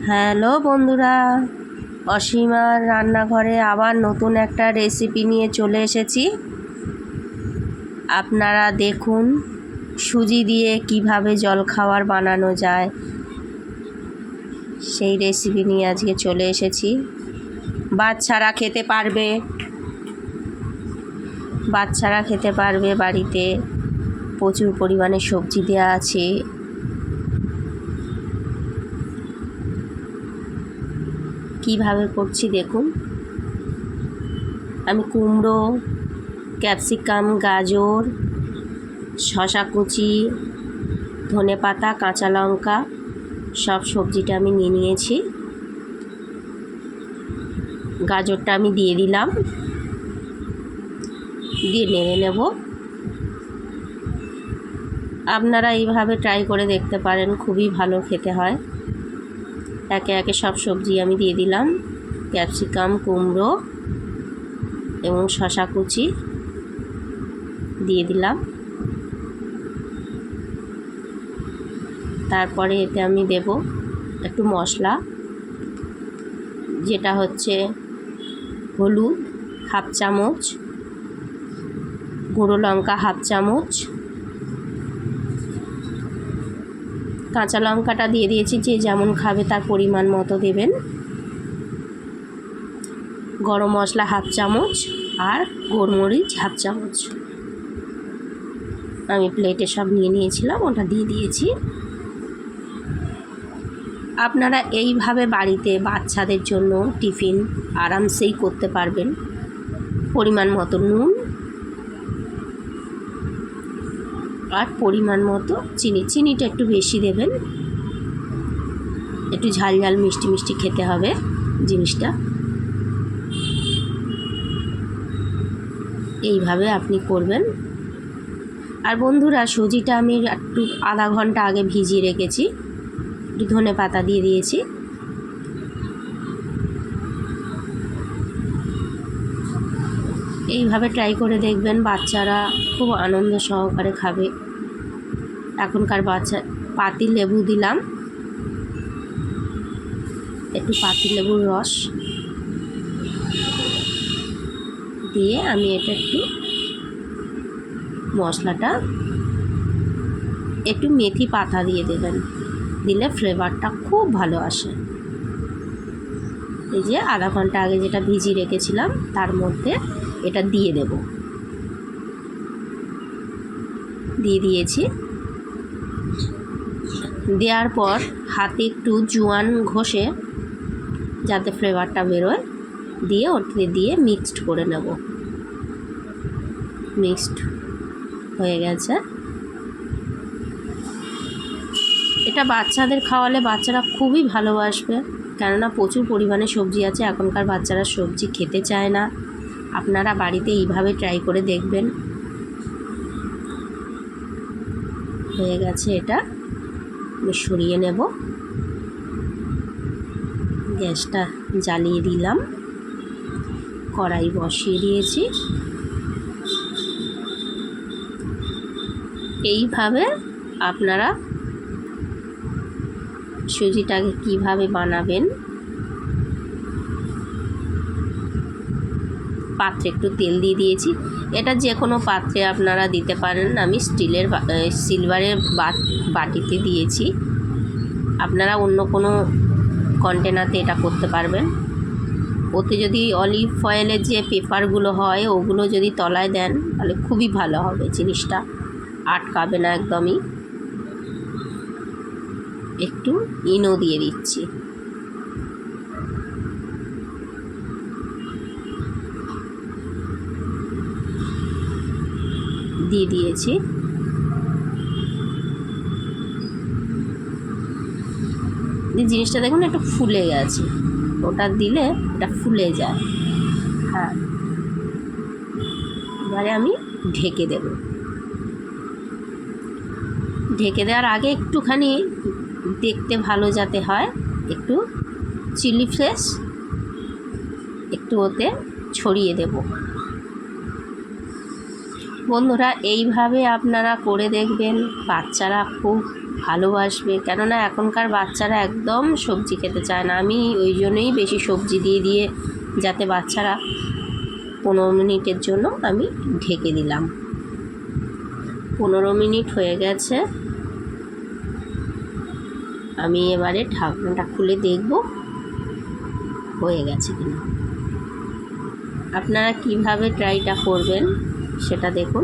Hello বন্ধুরা, অসীমার রান্নাঘরে আবার নতুন একটা রেসিপি নিয়ে চলে এসেছি। আপনারা দেখুন সুজি দিয়ে কিভাবে জলখাবার বানানো যায়, সেই রেসিপি নিয়ে আজকে চলে এসেছি। বাচ্চারা খেতে পারবে, বাড়িতে প্রচুর পরিমাণে সবজি দেওয়া আছে। কিভাবে করছি দেখুন। আমি কুমড়ো, ক্যাপসিকাম, গাজর, শসা কুচি, ধনেপাতা, কাঁচা লঙ্কা সব সবজিটা আমি নিয়ে নিয়েছি। গাজরটা আমি দিয়ে দিলাম, দিয়ে নেড়ে নেব। আপনারা এইভাবে ট্রাই করে দেখতে পারেন, খুবই ভালো খেতে হয়। একে একে সব সবজি আমি দিয়ে দিলাম, ক্যাপসিকাম, কুমড়ো এবং শসা কুচি দিয়ে দিলাম। তারপরে এতে আমি দেব একটু মশলা, যেটা হচ্ছে হলুদ হাফ চামচ, গুঁড়ো লঙ্কা হাফ চামচ, কাঁচা লঙ্কাটা দিয়ে দিয়েছি, যে যেমন খাবে তার পরিমাণ মতো দেবেন। গরম মশলা হাফ চামচ আর গোলমরিচ হাফ চামচ আমি প্লেটে সব নিয়ে নিয়েছিলাম, ওটা দিয়ে দিয়েছি। আপনারা এইভাবে বাড়িতে বাচ্চাদের জন্য টিফিন আরামসেই করতে পারবেন। পরিমাণ মতো নুন আর পরিমাণ মতো চিনিটা একটু বেশি দেবেন, একটু ঝাল ঝাল মিষ্টি মিষ্টি খেতে হবে জিনিসটা। এইভাবে আপনি করবেন। আর বন্ধুরা, সুজিটা আমি একটু আধা ঘন্টা আগে ভিজিয়ে রেখেছি, একটু ধনে পাতা দিয়ে দিয়েছি। এইভাবে ট্রাই করে দেখবেন, বাচ্চারা খুব আনন্দ সহকারে খাবে। এখনকার বাচ্চা পাতিলেবু দিলাম, একটু পাতিলেবুর রস দিয়ে আমি এটা একটু মশলাটা, একটু মেথি পাতা দিয়ে দেবেন, দিলে ফ্লেভারটা খুব ভালো আসে। এই যে আধা ঘন্টা আগে যেটা ভিজিয়ে রেখেছিলাম তার মধ্যে এটা দিয়ে দিয়েছি। দেওয়ার পর হাতে একটু জোয়ান ঘষে, যাতে ফ্লেভারটা বেরোয়, দিয়ে ওতে দিয়ে মিক্সড করে নেব। মিক্সড হয়ে গেছে। এটা বাচ্চাদের খাওয়ালে বাচ্চারা খুবই ভালোবাসবে, কেননা প্রচুর পরিমাণে সবজি আছে। এখনকার বাচ্চারা সবজি খেতে চায় না। আপনারা বাড়িতে এইভাবে ট্রাই করে দেখবেন। হয়ে গেছে, এটা আমি সরিয়ে নেব। গ্যাসটা জ্বালিয়ে দিলাম, কড়াই বসিয়ে দিয়েছি। এইভাবে আপনারা সুজিটাকে কিভাবে বানাবেন, পাত্রে একটু তেল দিয়ে দিয়েছি। এটা যে কোনো পাত্রে আপনারা দিতে পারেন, আমি সিলভারের বাটিতে দিয়েছি। আপনারা অন্য কোনো কন্টেনারতে এটা করতে পারবেন। ওতে যদি অলিভ অয়েলের যে পেপারগুলো হয় ওগুলো যদি তলায় দেন তাহলে খুবই ভালো হবে, জিনিসটা আটকাবে না একদমই। একটু ইনো দিয়ে দিচ্ছি। দিয়ে দিয়েছি। জিনিসটা দেখুন একটু ফুলে গেছে, ওটা দিলে এটা ফুলে যায়। হ্যাঁ, এবারে আমি ঢেকে দেব। ঢেকে দেওয়ার আগে একটুখানি দেখতে ভালো যাতে হয়, একটু চিলি ফ্লেক্স একটু ওতে ছড়িয়ে দেব। বন্ধুরা, এইভাবে আপনারা করে দেখবেন, বাচ্চারা খুব ভালোবাসবে, কেননা এখনকার বাচ্চারা একদম সবজি খেতে চায় না। আমি ওই জন্যই বেশি সবজি দিয়ে যাতে বাচ্চারা 15 মিনিটের জন্য আমি ঢেকে দিলাম। 15 মিনিট হয়ে গেছে। আমি এবারে ঢাকনাটা খুলে দেখব হয়ে গেছে কিনা। আপনারা কিভাবে ট্রাইটা করবেন সেটা দেখুন।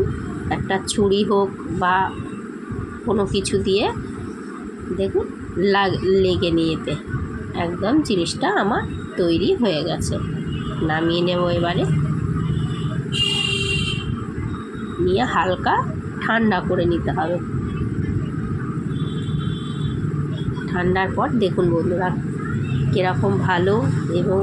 একটা ছুরি হোক বা কোনো কিছু দিয়ে দেখুন লেগে নিয়েতে একদম জিনিসটা আমার তৈরি হয়ে গেছে। নামিয়ে নেব এবারে, নিয়ে হালকা ঠান্ডা করে নিতে হবে। ঠান্ডার পর দেখুন বন্ধুরা কীরকম ভালো এবং